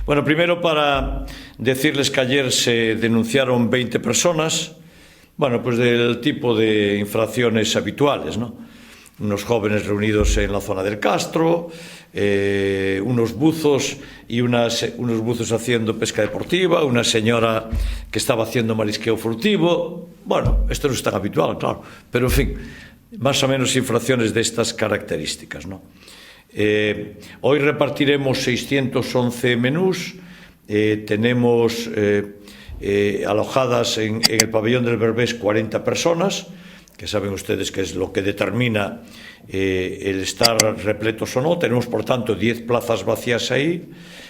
Bueno, primero para decirles que ayer se denunciaron 20 personas, bueno, pues del tipo de infracciones habituales, ¿no? Unos jóvenes reunidos en la zona del Castro, unos buzos y unos buzos haciendo pesca deportiva, una señora que estaba haciendo marisqueo furtivo. Bueno, esto no es tan habitual, claro, pero en fin, más o menos infracciones de estas características, ¿no? Hoy repartiremos 611 menús, tenemos alojadas en el pabellón del Berbés 40 personas, que saben ustedes que es lo que determina el estar repletos o no. Tenemos, por tanto, 10 plazas vacías ahí,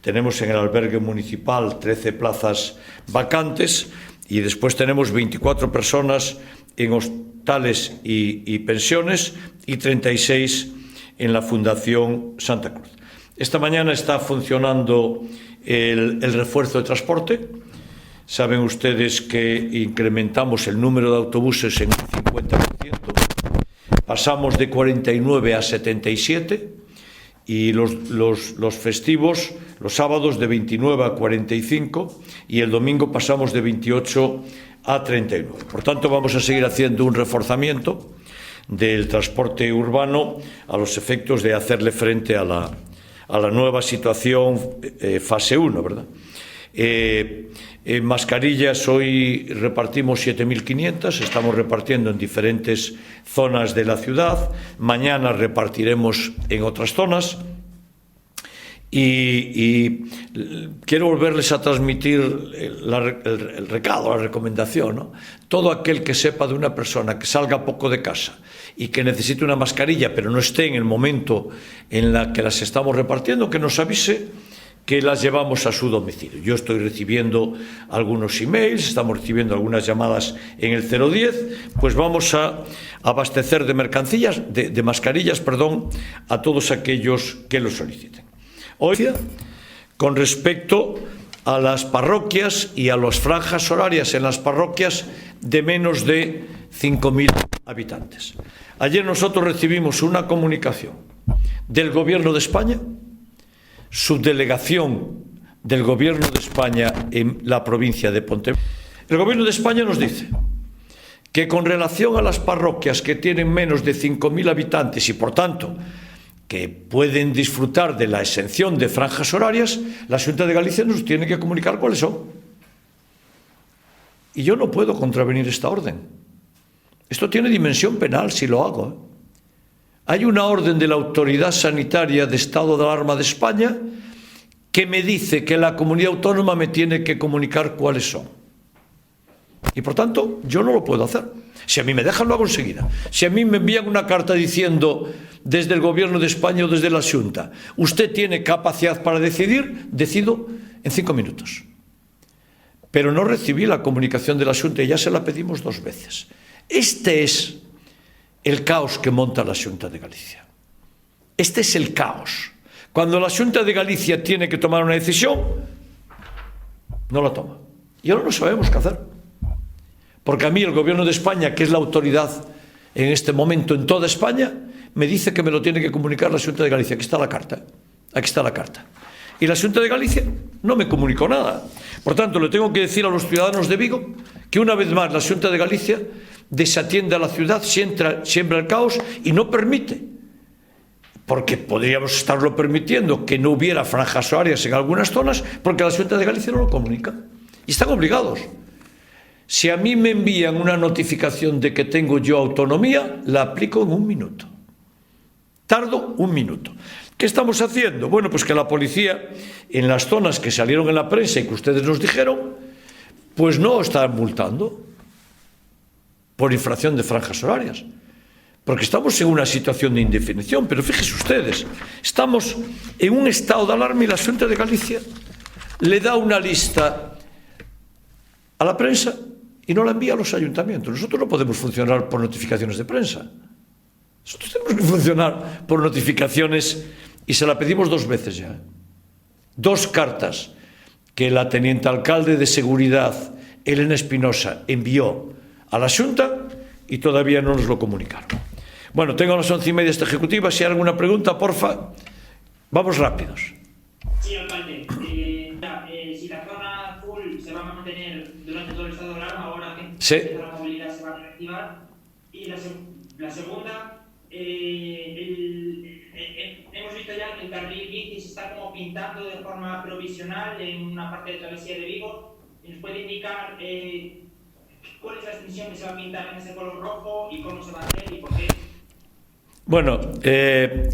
tenemos en el albergue municipal 13 plazas vacantes y después tenemos 24 personas en hostales y pensiones y 36 en la Fundación Santa Cruz. Esta mañana está funcionando el refuerzo de transporte. Saben ustedes que incrementamos el número de autobuses en un 50%, pasamos de 49 a 77 y los festivos, los sábados de 29 a 45 y el domingo pasamos de 28 a 39. Por tanto, vamos a seguir haciendo un reforzamiento del transporte urbano a los efectos de hacerle frente a la nueva situación fase 1, ¿verdad? Mascarillas hoy repartimos 7.500, estamos repartiendo en diferentes zonas de la ciudad, mañana repartiremos en otras zonas y quiero volverles a transmitir el recado, la recomendación, ¿no? Todo aquel que sepa de una persona que salga poco de casa y que necesite una mascarilla pero no esté en el momento en la que las estamos repartiendo, que nos avise que las llevamos a su domicilio. Yo estoy recibiendo algunos emails, estamos recibiendo algunas llamadas en el 010, pues vamos a abastecer de mercancías, de mascarillas, perdón, a todos aquellos que lo soliciten. Hoy, con respecto a las parroquias y a las franjas horarias en las parroquias de menos de 5.000 habitantes. Ayer nosotros recibimos una comunicación del Gobierno de España, subdelegación del Gobierno de España en la provincia de Pontevedra. El Gobierno de España nos dice que con relación a las parroquias que tienen menos de 5.000 habitantes y, por tanto, que pueden disfrutar de la exención de franjas horarias, la Xunta de Galicia nos tiene que comunicar cuáles son. Y yo no puedo contravenir esta orden. Esto tiene dimensión penal si lo hago, ¿eh? Hay una orden de la Autoridad Sanitaria de Estado de Alarma de España que me dice que la comunidad autónoma me tiene que comunicar cuáles son. Y por tanto, yo no lo puedo hacer. Si a mí me dejan, lo hago enseguida. Si a mí me envían una carta diciendo desde el Gobierno de España o desde la Xunta, usted tiene capacidad para decidir, decido en 5 minutos. Pero no recibí la comunicación de la Xunta y ya se la pedimos 2 veces. Este es el caos que monta la Xunta de Galicia. Este es el caos. Cuando la Xunta de Galicia tiene que tomar una decisión, no la toma. Y ahora no sabemos qué hacer. Porque a mí el Gobierno de España, que es la autoridad en este momento en toda España, me dice que me lo tiene que comunicar la Xunta de Galicia. Aquí está la carta. Aquí está la carta. Y la Xunta de Galicia no me comunicó nada. Por tanto, le tengo que decir a los ciudadanos de Vigo que una vez más la Xunta de Galicia desatiende a la ciudad, siembra el caos y no permite, porque podríamos estarlo permitiendo, que no hubiera franjas horarias en algunas zonas, porque la Xunta de Galicia no lo comunica. Y están obligados. Si a mí me envían una notificación de que tengo yo autonomía, la aplico en 1 minuto. Tardo 1 minuto. ¿Qué estamos haciendo? Bueno, pues que la policía, en las zonas que salieron en la prensa y que ustedes nos dijeron, pues no está multando por infracción de franjas horarias, porque estamos en una situación de indefinición. Pero fíjense ustedes, estamos en un estado de alarma y la Xunta de Galicia le da una lista a la prensa y no la envía a los ayuntamientos. Nosotros no podemos funcionar por notificaciones de prensa. Nosotros tenemos que funcionar por notificaciones y se la pedimos 2 veces ya. 2 cartas que la teniente alcalde de Seguridad, Elena Espinosa, envió a la Xunta y todavía no nos lo comunicaron. Bueno, tengo a las 11:30 esta ejecutiva. Si hay alguna pregunta, porfa, vamos rápidos. Sí, alcalde. pregunta, si la zona azul se va a mantener durante todo el estado de alarma, ahora que sí. la movilidad se va a reactivar. Y la segunda, hemos visto ya que el carril bici se está como pintando de forma provisional en una parte de travesía de Vigo. ¿Nos puede indicar cuál es la extensión que se va a pintar en ese color rojo y cómo se va a hacer y por qué? Bueno,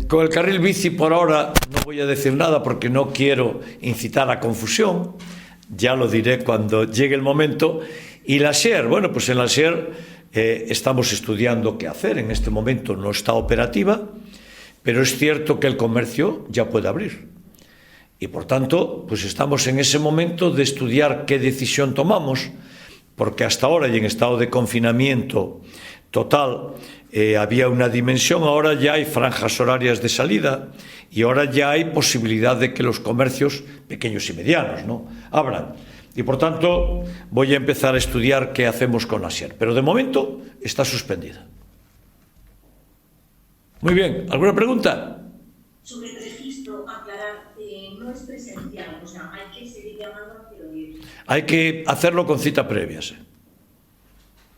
con el carril bici por ahora no voy a decir nada porque no quiero incitar a confusión, ya lo diré cuando llegue el momento. Y la SER, bueno, pues en la SER estamos estudiando qué hacer, en este momento no está operativa, pero es cierto que el comercio ya puede abrir. Y por tanto, pues estamos en ese momento de estudiar qué decisión tomamos, porque hasta ahora y en estado de confinamiento total había una dimensión, ahora ya hay franjas horarias de salida y ahora ya hay posibilidad de que los comercios pequeños y medianos, ¿no?, abran. Y por tanto voy a empezar a estudiar qué hacemos con la SER, pero de momento está suspendida. Muy bien, ¿alguna pregunta? Sobre el registro, aclarar, no es presencial, o sea, hay que seguir llamando al 010. Hay que hacerlo con cita previa, sí.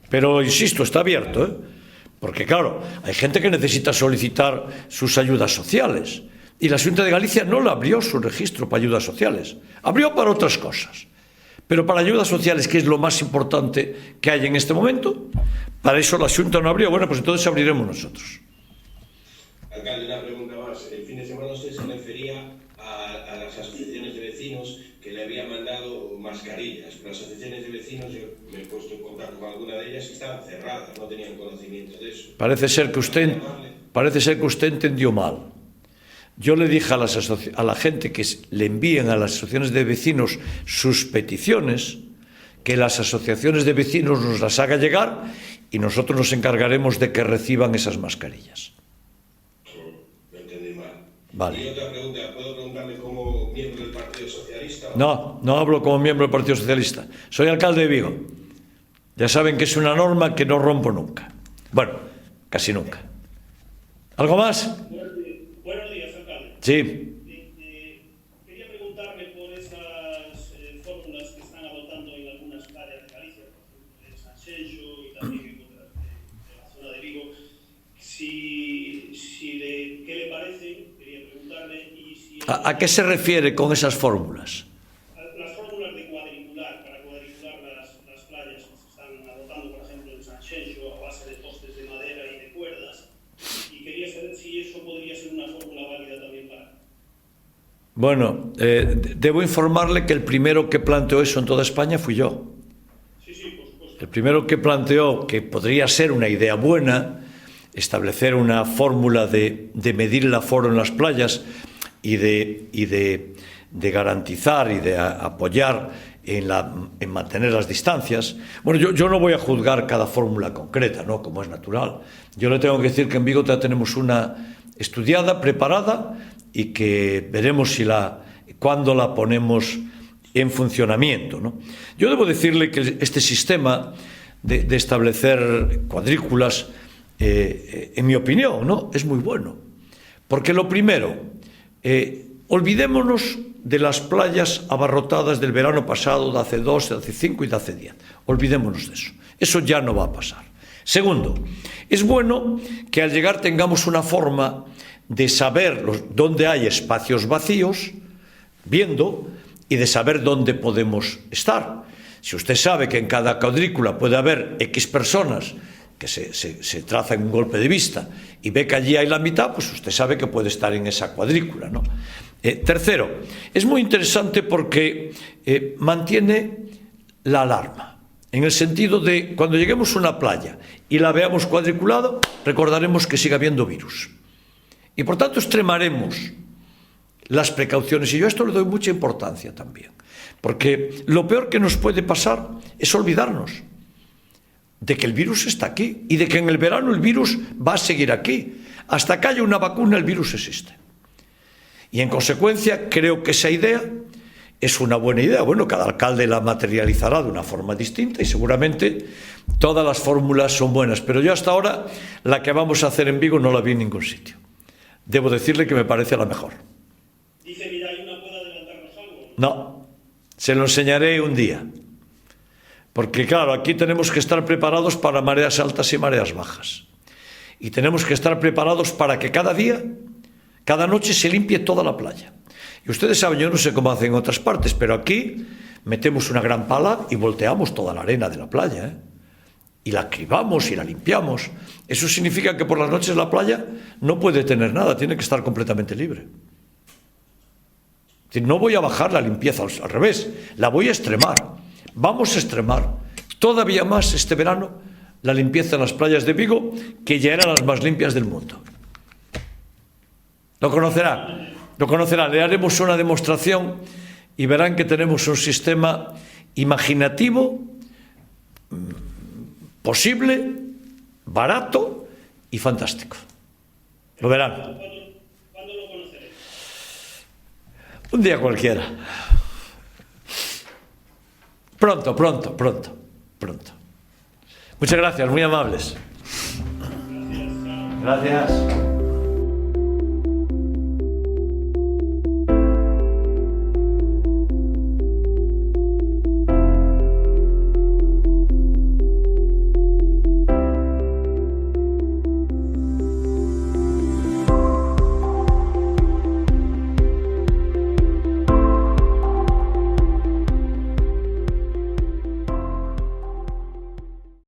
Pero, insisto, está abierto, ¿eh? Porque, claro, hay gente que necesita solicitar sus ayudas sociales y la Xunta de Galicia no le abrió su registro para ayudas sociales. Abrió para otras cosas. Pero para ayudas sociales, que es lo más importante que hay en este momento, para eso la Xunta no abrió. Bueno, pues entonces abriremos nosotros. Alcalde, una pregunta más. El fin de semana usted se refería a las asociaciones de vecinos que le habían mandado mascarillas. Las asociaciones de vecinos, yo me he puesto en contacto con alguna de ellas y estaban cerradas, no tenían conocimiento de eso. Parece ser que usted entendió mal. Yo le dije a la gente que le envíen a las asociaciones de vecinos sus peticiones, que las asociaciones de vecinos nos las haga llegar y nosotros nos encargaremos de que reciban esas mascarillas. Lo entendí mal. Vale. Y otra pregunta, ¿puedo preguntarle como miembro del Partido Socialista? No, no hablo como miembro del Partido Socialista. Soy alcalde de Vigo. Ya saben que es una norma que no rompo nunca. Bueno, casi nunca. ¿Algo más? Buenos días, alcalde. Sí. Quería preguntarle por esas fórmulas que están adoptando en algunas áreas de Galicia, por ejemplo, en Sanxenxo y también en otras de la zona de Vigo, ¿qué le parece? Quería preguntarle. Y si ¿A qué se refiere con esas fórmulas? las fórmulas de cuadricular, para cuadricular las playas que se están adoptando, por ejemplo, en Sanxenxo, a base de postes de madera y de cuerdas, y quería saber si eso podría ser una fórmula válida también para... Bueno, debo informarle que el primero que planteó eso en toda España fui yo. Sí, por supuesto. El primero que planteó que podría ser una idea buena establecer una fórmula de medir el aforo en las playas y de garantizar y de apoyar en mantener las distancias. Bueno, yo no voy a juzgar cada fórmula concreta, ¿no?, como es natural. Yo le tengo que decir que en Vigo ya tenemos una estudiada, preparada, y que veremos cuándo la ponemos en funcionamiento, ¿no? Yo debo decirle que este sistema de establecer cuadrículas, en mi opinión, ¿no?, es muy bueno. Porque lo primero, olvidémonos de las playas abarrotadas del verano pasado, de hace 2, de hace 5 y de hace 10. Olvidémonos de eso. Eso ya no va a pasar. Segundo, es bueno que al llegar tengamos una forma de saber dónde hay espacios vacíos, viendo, y de saber dónde podemos estar. Si usted sabe que en cada cuadrícula puede haber X personas, que se traza en un golpe de vista, y ve que allí hay la mitad, pues usted sabe que puede estar en esa cuadrícula, ¿no? Tercero, es muy interesante porque mantiene la alarma, en el sentido de cuando lleguemos a una playa y la veamos cuadriculada, recordaremos que sigue habiendo virus. Y por tanto extremaremos las precauciones, y yo a esto le doy mucha importancia también, porque lo peor que nos puede pasar es olvidarnos de que el virus está aquí y de que en el verano el virus va a seguir aquí. Hasta que haya una vacuna, el virus existe. Y en consecuencia, creo que esa idea es una buena idea. Bueno, cada alcalde la materializará de una forma distinta y seguramente todas las fórmulas son buenas. Pero yo hasta ahora, la que vamos a hacer en Vigo no la vi en ningún sitio. Debo decirle que me parece la mejor. Dice Mirai, ¿una puede adelantarnos algo? No, Se lo enseñaré un día. Porque claro, aquí tenemos que estar preparados para mareas altas y mareas bajas. Y tenemos que estar preparados para que cada día, cada noche se limpie toda la playa. Y ustedes saben, yo no sé cómo hacen en otras partes, pero aquí metemos una gran pala y volteamos toda la arena de la playa, ¿eh? Y la cribamos y la limpiamos. Eso significa que por las noches la playa no puede tener nada, tiene que estar completamente libre. No voy a bajar la limpieza, al revés, la voy a extremar. Vamos a extremar todavía más este verano la limpieza en las playas de Vigo, que ya eran las más limpias del mundo. Lo conocerán, le haremos una demostración y verán que tenemos un sistema imaginativo, posible, barato y fantástico. Lo verán. ¿Cuándo lo conoceremos? Un día cualquiera. Pronto. Muchas gracias, muy amables. Gracias. Gracias.